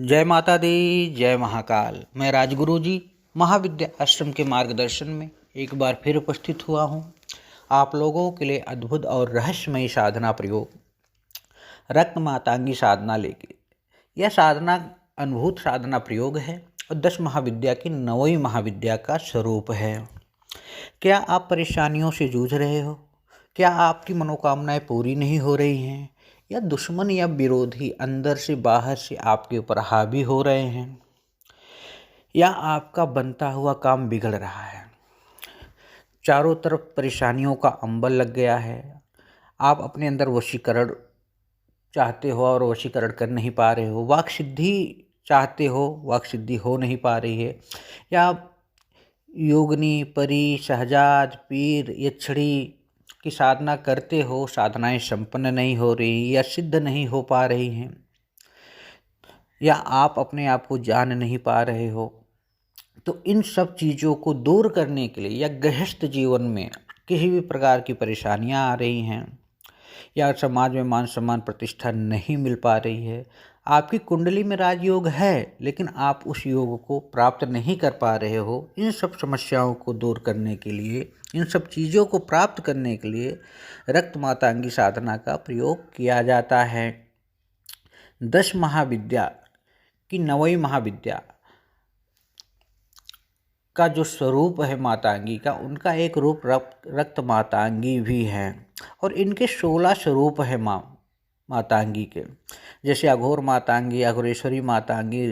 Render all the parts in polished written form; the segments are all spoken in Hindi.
जय माता दी, जय महाकाल। मैं राजगुरु जी महाविद्या आश्रम के मार्गदर्शन में एक बार फिर उपस्थित हुआ हूँ आप लोगों के लिए अद्भुत और रहस्यमयी साधना प्रयोग रक्त मातांगी साधना लेके। यह साधना अनुभूत साधना प्रयोग है और 10 महाविद्या की 9वीं महाविद्या का स्वरूप है। क्या आप परेशानियों से जूझ रहे हो? क्या आपकी मनोकामनाएं पूरी नहीं हो रही हैं? या दुश्मन या विरोधी अंदर से बाहर से आपके ऊपर हावी हो रहे हैं? या आपका बनता हुआ काम बिगड़ रहा है? चारों तरफ परेशानियों का अंबर लग गया है। आप अपने अंदर वशीकरण चाहते हो और वशीकरण कर नहीं पा रहे हो। वाक सिद्धि चाहते हो, वाक सिद्धि हो नहीं पा रही है। या योगिनी, परी, सहजाद, पीर, यक्षिणी की साधना करते हो, साधनाएं संपन्न नहीं हो रही या सिद्ध नहीं हो पा रही हैं। या आप अपने आप को जान नहीं पा रहे हो। तो इन सब चीज़ों को दूर करने के लिए या गृहस्थ जीवन में किसी भी प्रकार की परेशानियां आ रही हैं या समाज में मान सम्मान प्रतिष्ठा नहीं मिल पा रही है, आपकी कुंडली में राजयोग है लेकिन आप उस योग को प्राप्त नहीं कर पा रहे हो, इन सब समस्याओं को दूर करने के लिए, इन सब चीज़ों को प्राप्त करने के लिए रक्त मातांगी साधना का प्रयोग किया जाता है। 10 महाविद्या की 9वीं महाविद्या का जो स्वरूप है मातांगी का, उनका एक रूप रक्त मातांगी भी है और इनके 16 स्वरूप है मातांगी के, जैसे अघोर मातांगी, अघोरेश्वरी मातांगी,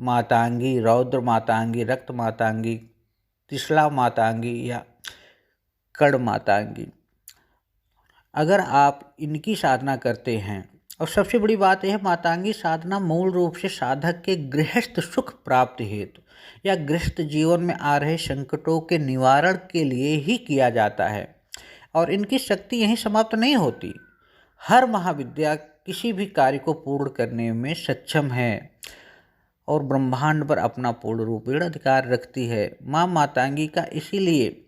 मातांगी, रौद्र मातांगी, रक्त मातांगी, त्रिशला मातांगी या कड़ मातांगी। अगर आप इनकी साधना करते हैं, और सबसे बड़ी बात यह है मातांगी साधना मूल रूप से साधक के गृहस्थ सुख प्राप्ति हेतु या गृहस्थ जीवन में आ रहे संकटों के निवारण के लिए ही किया जाता है और इनकी शक्ति यहीं समाप्त नहीं होती। हर महाविद्या किसी भी कार्य को पूर्ण करने में सक्षम है और ब्रह्मांड पर अपना पूर्ण रूपेण अधिकार रखती है। माँ मातांगी का इसीलिए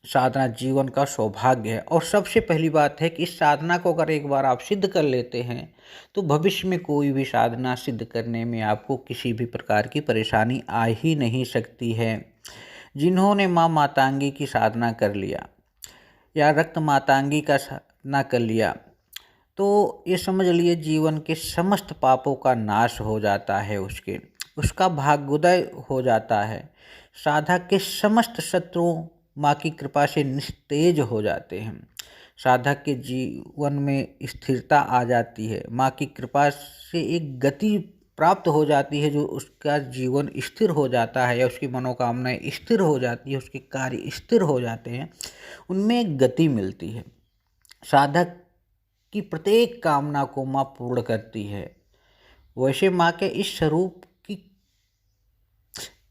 साधना जीवन का सौभाग्य है। और सबसे पहली बात है कि इस साधना को अगर एक बार आप सिद्ध कर लेते हैं तो भविष्य में कोई भी साधना सिद्ध करने में आपको किसी भी प्रकार की परेशानी आ ही नहीं सकती है। जिन्होंने माँ मातांगी की साधना कर लिया या रक्त मातांगी का साधना कर लिया तो ये समझ लिए जीवन के समस्त पापों का नाश हो जाता है, उसका भाग्योदय हो जाता है। साधक के समस्त शत्रुओं माँ की कृपा से निस्तेज हो जाते हैं। साधक के जीवन में स्थिरता आ जाती है। माँ की कृपा से एक गति प्राप्त हो जाती है, जो उसका जीवन स्थिर हो जाता है या उसकी मनोकामनाएं स्थिर हो जाती है, उसके कार्य स्थिर हो जाते हैं, उनमें एक गति मिलती है। साधक की प्रत्येक कामना को माँ पूर्ण करती है। वैसे माँ के इस स्वरूप की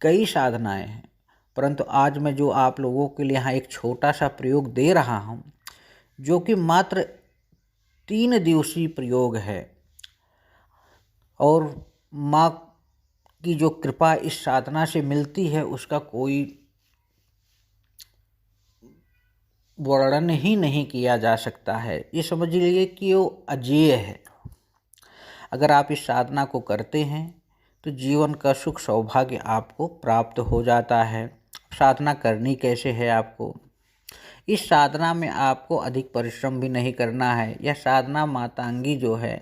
कई साधनाएं हैं, परंतु आज मैं जो आप लोगों के लिए यहाँ एक छोटा सा प्रयोग दे रहा हूँ, जो कि मात्र 3 दिवसीय प्रयोग है और माँ की जो कृपा इस साधना से मिलती है उसका कोई वर्णन ही नहीं किया जा सकता है। ये समझ लीजिए कि वो अजेय है। अगर आप इस साधना को करते हैं तो जीवन का सुख सौभाग्य आपको प्राप्त हो जाता है। साधना करनी कैसे है आपको? इस साधना में आपको अधिक परिश्रम भी नहीं करना है। यह साधना मातांगी जो है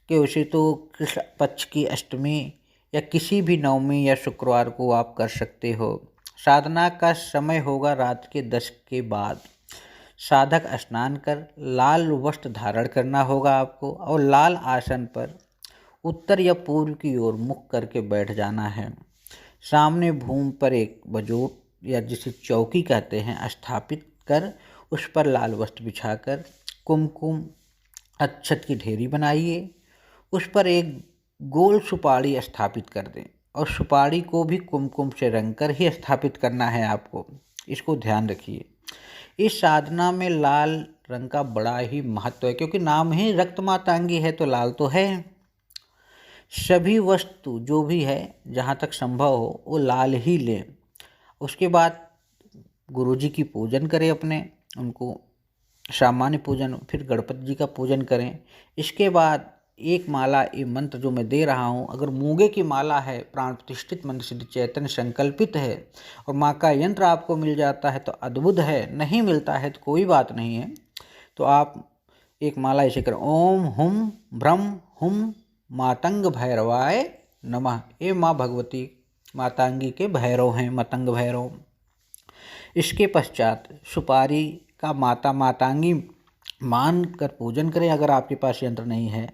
कि उसे तो कृष्ण पक्ष की अष्टमी या किसी भी नवमी या शुक्रवार को आप कर सकते हो। साधना का समय होगा रात के 10 के बाद। साधक स्नान कर लाल वस्त्र धारण करना होगा आपको और लाल आसन पर उत्तर या पूर्व की ओर मुख करके बैठ जाना है। सामने भूमि पर एक बजोट या जिसे चौकी कहते हैं स्थापित कर उस पर लाल वस्त्र बिछाकर कुमकुम अक्षत की ढेरी बनाइए। उस पर एक गोल सुपारी स्थापित कर दें और सुपारी को भी कुमकुम से रंग कर ही स्थापित करना है आपको। इसको ध्यान रखिए। इस साधना में लाल रंग का बड़ा ही महत्व है, क्योंकि नाम ही रक्त मातांगी है तो लाल तो है। सभी वस्तु जो भी है जहाँ तक संभव हो वो लाल ही लें। उसके बाद गुरुजी की पूजन करें, अपने उनको सामान्य पूजन, फिर गणपति जी का पूजन करें। इसके बाद एक माला ये मंत्र जो मैं दे रहा हूँ, अगर मूंगे की माला है, प्राण प्रतिष्ठित मंत्र सिद्ध चैतन्य संकल्पित है और माँ का यंत्र आपको मिल जाता है तो अद्भुत है, नहीं मिलता है तो कोई बात नहीं है। तो आप एक माला ऐसे करें, ओम हुम भ्रम हुम मातंग भैरवाय नमः। ये माँ भगवती मातांगी के भैरव हैं, मतंग भैरव। इसके पश्चात सुपारी का माता मातांगी मान कर पूजन करें। अगर आपके पास यंत्र नहीं है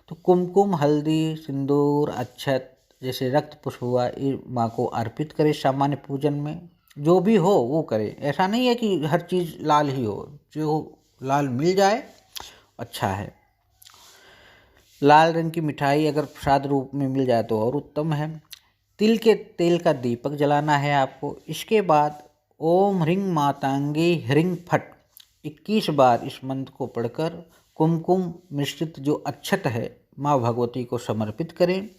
तो कुमकुम, हल्दी, सिंदूर, अक्षत जैसे रक्त पुष्प हुआ, ये माँ को अर्पित करें। सामान्य पूजन में जो भी हो वो करें, ऐसा नहीं है कि हर चीज़ लाल ही हो, जो लाल मिल जाए अच्छा है। लाल रंग की मिठाई अगर प्रसाद रूप में मिल जाए तो और उत्तम है। तिल के तेल का दीपक जलाना है आपको। इसके बाद ओम ह्रीं मातांगी ह्रीं फट 21 बार इस मंत्र को पढ़कर कुमकुम मिश्रित जो अक्षत है माँ भगवती को समर्पित करें।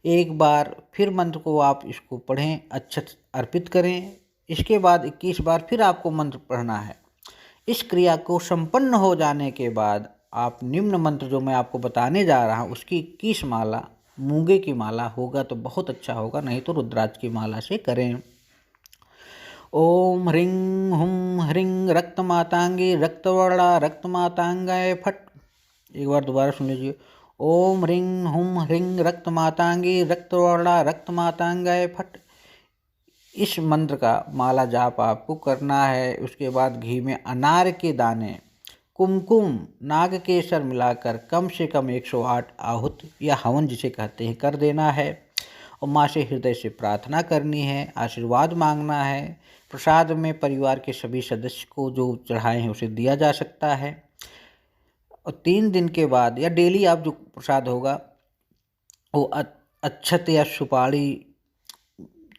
एक बार फिर मंत्र को आप इसको पढ़ें, अक्षत अर्पित करें। इसके बाद 21 बार फिर आपको मंत्र पढ़ना है। इस क्रिया को संपन्न हो जाने के बाद आप निम्न मंत्र जो मैं आपको बताने जा रहा हूँ उसकी 21 माला, मूंगे की माला होगा तो बहुत अच्छा होगा, नहीं तो रुद्राक्ष की माला से करें। ओम ह्रीं हुम ह्रीं रक्त मातांगी रक्तवर्णा रक्त मातांगाय फट। एक बार दोबारा सुन लीजिए। ओम ह्रीं हुम ह्रीं रक्त मातांगी रक्तवर्णा रक्त मातांगाय फट। इस मंत्र का माला जाप आपको करना है। उसके बाद घी में अनार के दाने, कुमकुम, नागकेसर मिलाकर कम से कम 108 आहूत या हवन जिसे कहते हैं कर देना है और माँ से हृदय से प्रार्थना करनी है, आशीर्वाद मांगना है। प्रसाद में परिवार के सभी सदस्य को जो चढ़ाए हैं उसे दिया जा सकता है और 3 दिन के बाद या डेली आप जो प्रसाद होगा वो अक्षत या सुपारी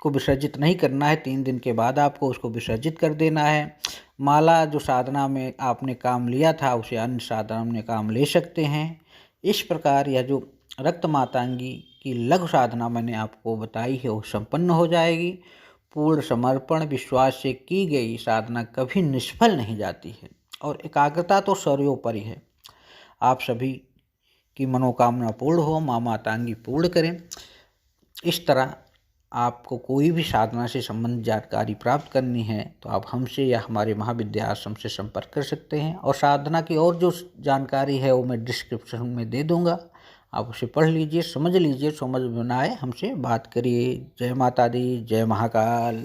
को विसर्जित नहीं करना है। 3 दिन के बाद आपको उसको विसर्जित कर देना है। माला जो साधना में आपने काम लिया था उसे अन्य साधना में काम ले सकते हैं। इस प्रकार यह जो रक्त मातांगी की लघु साधना मैंने आपको बताई है वो संपन्न हो जाएगी। पूर्ण समर्पण विश्वास से की गई साधना कभी निष्फल नहीं जाती है और एकाग्रता तो सर्वोपरि है। आप सभी की मनोकामना पूर्ण हो, माँ मातांगी पूर्ण करें। इस तरह आपको कोई भी साधना से संबंधित जानकारी प्राप्त करनी है तो आप हमसे या हमारे महाविद्या आश्रम से संपर्क कर सकते हैं और साधना की और जो जानकारी है वो मैं डिस्क्रिप्शन में दे दूंगा। आप उसे पढ़ लीजिए, समझ लीजिए, समझ में ना आए हमसे बात करिए। जय माता दी, जय महाकाल।